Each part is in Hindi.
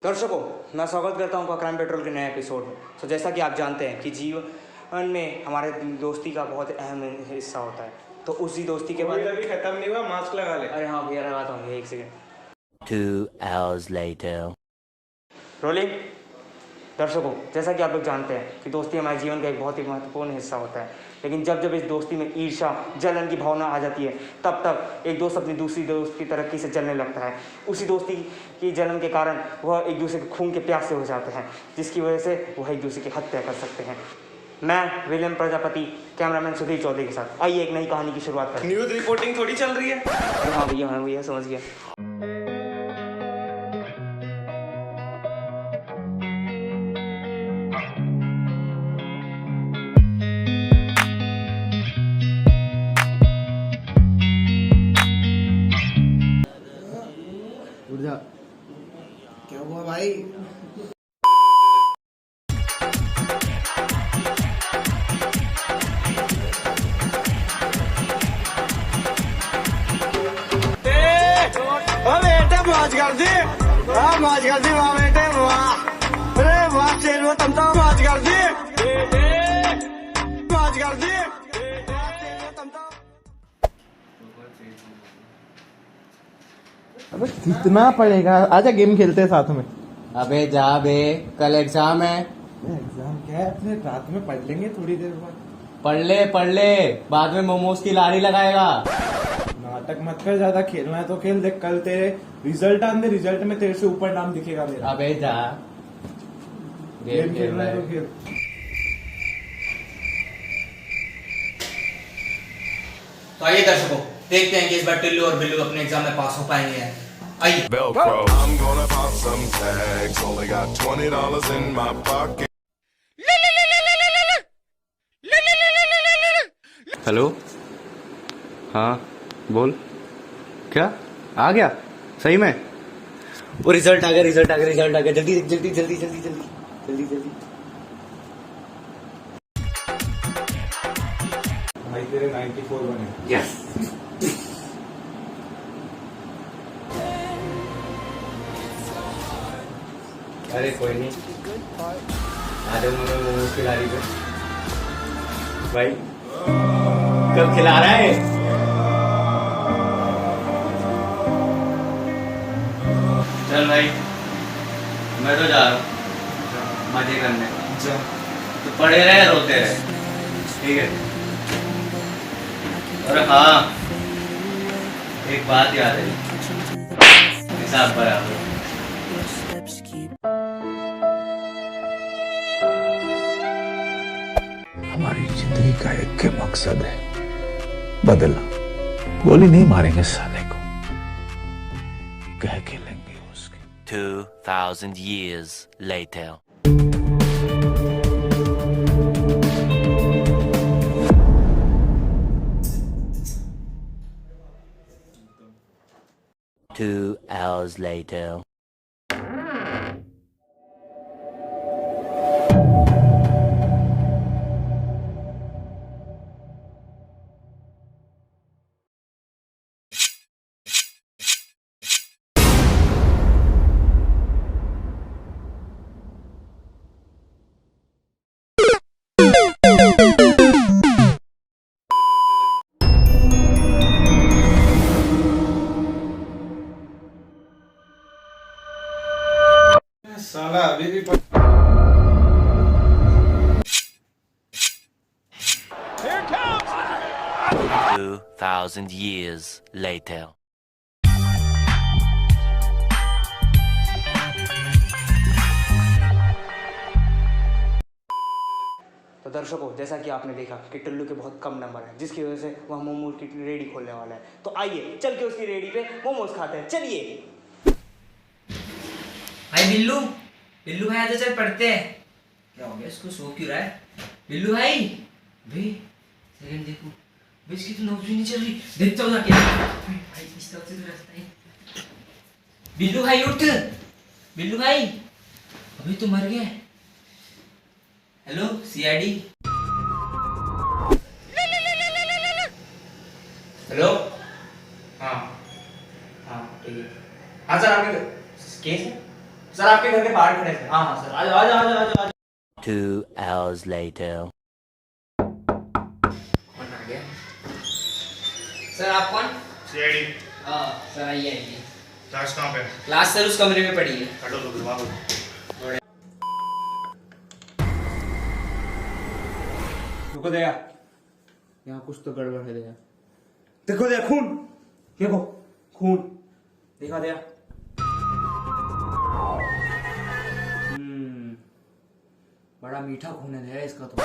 दर्शकों, मैं स्वागत करता हूं क्राइम पेट्रोल के नए एपिसोड में। तो जैसा कि आप जानते हैं कि जीवन में हमारे दोस्ती का बहुत अहम हिस्सा होता है, तो उसी दोस्ती के बाद अभी खत्म नहीं हुआ, मास्क लगा ले। अरे हाँ भैया, लगाता हूँ, एक सेकेंड। 2 hours later. रोलिंग। दर्शकों, जैसा कि आप लोग जानते हैं कि दोस्ती हमारे जीवन का एक बहुत ही महत्वपूर्ण हिस्सा होता है, लेकिन जब जब इस दोस्ती में ईर्ष्या, जलन की भावना आ जाती है, तब तक एक दोस्त अपनी दूसरी दोस्त की तरक्की से जलने लगता है। उसी दोस्ती की जलन के कारण वह एक दूसरे के खून के प्यासे हो जाते हैं, जिसकी वजह से वह एक दूसरे की हत्या कर सकते हैं। मैं विलियम प्रजापति, कैमरामैन सुधीर चौधरी के साथ आइए एक नई कहानी की शुरुआत करें। न्यूज रिपोर्टिंग थोड़ी चल रही है। हाँ भैया, समझ गया। क्या हुआ भाई? बेटे मौज कर दी, मौज कर दी वाह बेटे वाह। अरे वाह शेर, तुम तो मौज कर दी, मौज कर दी। अबे कितना पड़ेगा? आजा गेम खेलते हैं साथ में। अबे जा बे, कल एग्जाम है। एग्जाम क्या है? अपने रात में पढ़ लेंगे थोड़ी देर बाद। पढ़ ले बाद में मोमोज की लारी लगाएगा। नाटक मत कर, ज्यादा खेलना है तो खेल। देख कल तेरे रिजल्ट आने, रिजल्ट में तेरे से ऊपर नाम दिखेगा मेरा। अबे जा, गेम खेलना है तो खेल। तो आइए दर्शकों, देखते हैं कि इस बार टिल्लू और बिल्लू अपने एग्जाम में पास हो पाएंगे या आइए। Velcro. I'm gonna pop some tags. Only got $20 in my pocket. Hello, हाँ बोल। क्या आ गया? सही में? वो रिजल्ट आ गया, जल्दी जल्दी। भाई तेरे 94 बने। यस। अरे कोई नहीं, आ जाओ मैं मोमोज की लारी पे। भाई कब खिला रहा है? चल भाई, मैं तो जा रहा हूँ मजे करने। तो पड़े रहे, रोते रहे, ठीक है? और हाँ, एक बात याद है, हिसाब बराबर। हमारी जिंदगी का एक ही मकसद है, बदलना। गोली नहीं मारेंगे साले को, कह के लेंगे उसके। 2000 years later. Two hours later. साला अभी भी 2000 years later. तो दर्शकों, जैसा कि आपने देखा कि टिल्लू के बहुत कम नंबर हैं, जिसकी वजह से वह मोमोज की रेडी खोलने वाला है। तो आइए चल के उसकी रेडी पे मोमोज खाते हैं, चलिए। भाई बिल्लू भाई आजा, चल पढ़ते हैं। क्या हो गया, इसको सो क्यों रहा है? बिल्लू भाई सेकंड देखो भाई, इसकी तो नौकरी नहीं चल रही, देखता हूँ जाके। भाई इस तरफ से तो रास्ता है। बिल्लू भाई उठ, बिल्लू भाई अभी तो मर गया। Hello CID. हेलो, हाँ हाँ ठीक है। हाँ सर, आपके केस है सर आपके घर के बाहर खड़े थे। हाँ हाँ सर, आ जाओ आ जाओ आ जाओ आ जाओ। 2 hours later. कौन आ गया? सर आप कौन? सीआईडी। हाँ सर आइए आइए। क्लास कहाँ पे? क्लास सर उस कमरे में पड़ी है। हटो तो बुलवा दो। रुको दया, यहाँ कुछ तो गड़बड़ है दया। देखो दया, खून देखो, खून देखा दया। बड़ा मीठा खून है दया इसका तो।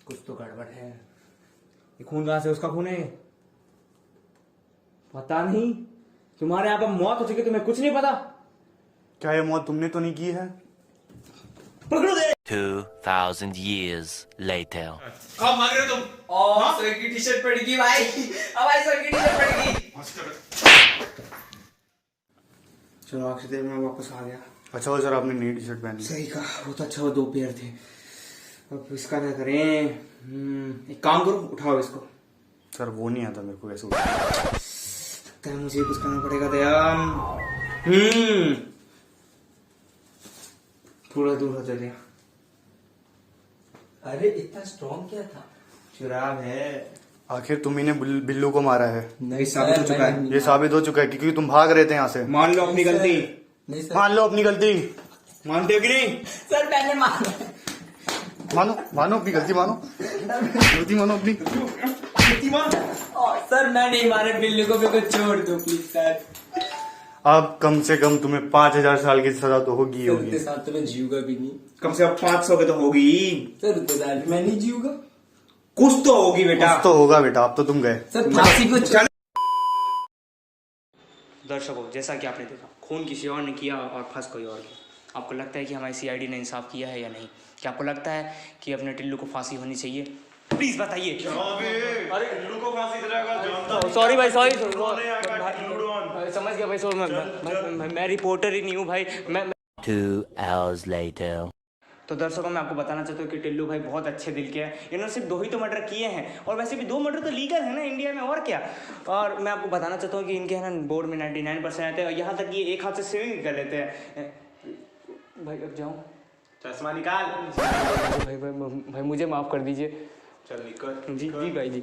कुछ तो गड़बड़ है। ये खून कहाँ से? उसका खून है? पता नहीं। तुम्हारे यहाँ पर मौत हो चुकी, तुम्हें कुछ नहीं पता? क्या ये मौत तुमने तो नहीं की है? पकड़ो दे। 2000 years later. कब मांग रहे हो तुम? सर की टी शर्ट पड़ गई भाई। अब भाई सर की टी शर्ट पड़ गई। चलो अक्षय देव, मैं वापस आ गया। अच्छा हो सर आपने नई टी शर्ट पहनी। सही कहा, वो तो अच्छा वो 2 पेयर थे। अब इसका क्या करें? एक काम करो, उठाओ इसको। सर वो नहीं आता मेरे को कैसे। लगता है मुझे कुछ करना पड़ेगा दया। थोड़ा दूर हो दया। अरे इतना स्ट्रॉन्ग क्या था? चुराव है। आखिर तुम ही ने बिल्लू को मारा है। नहीं, साबित हो चुका है। ये साबित हो चुका है क्योंकि तुम भाग रहे थे यहाँ से। मान लो अपनी गलती। नहीं सर। मान लो अपनी गलती। मानते हो कि नहीं? सर मैंने मारा। मानो मानो अपनी गलती, मानो गलती, मानो अपनी। सर मैं नहीं मारा बिल्ली को, मेरे को छोड़ दो प्लीज सर। अब कम से कम तुम्हें 5000 साल की सजा तो होगी सर होगी। उतने साल तो मैं जीऊंगा भी नहीं। कम से कम 500 के तो होगी। सर उतने साल मैं नहीं जीऊंगा। कुछ तो होगी बेटा। कुछ तो होगा बेटा, अब तो तुम गए। सर फांसी को दर्शकों, जैसा कि आपने देखा, खून किसी और ने किया और फंस कोई और गया। आपको लगता है कि हमारी सीआईडी ने इंसाफ किया है या नहीं? क्या आपको लगता है कि अपने टिल्लू को फांसी होनी चाहिए? प्लीज बताइए। अरे टिल्लू को फांसी दिलाएगा, जानता हूँ। सॉरी भाई, सॉरी। समझ गया भाई, सॉरी। मैं रिपोर्टर ही नहीं हूँ भाई। मैं 2 hours later. तो दर्शकों, मैं आपको बताना चाहता हूँ कि टिल्लू भाई बहुत अच्छे दिल के हैं। इन्होंने सिर्फ 2 ही तो मर्डर किए हैं, और वैसे भी 2 मर्डर तो लीगल है ना इंडिया में, और क्या। और मैं आपको बताना चाहता हूँ कि इनके है ना बोर्ड में 99% आते हैं, यहाँ तक कि एक हाथ से स्विमिंग कर लेते हैं। भाई अब जाऊँ? चश्मा निकाल। भाई भाई भाई मुझे माफ़ कर दीजिए। चल निकल। जी जी भाई जी।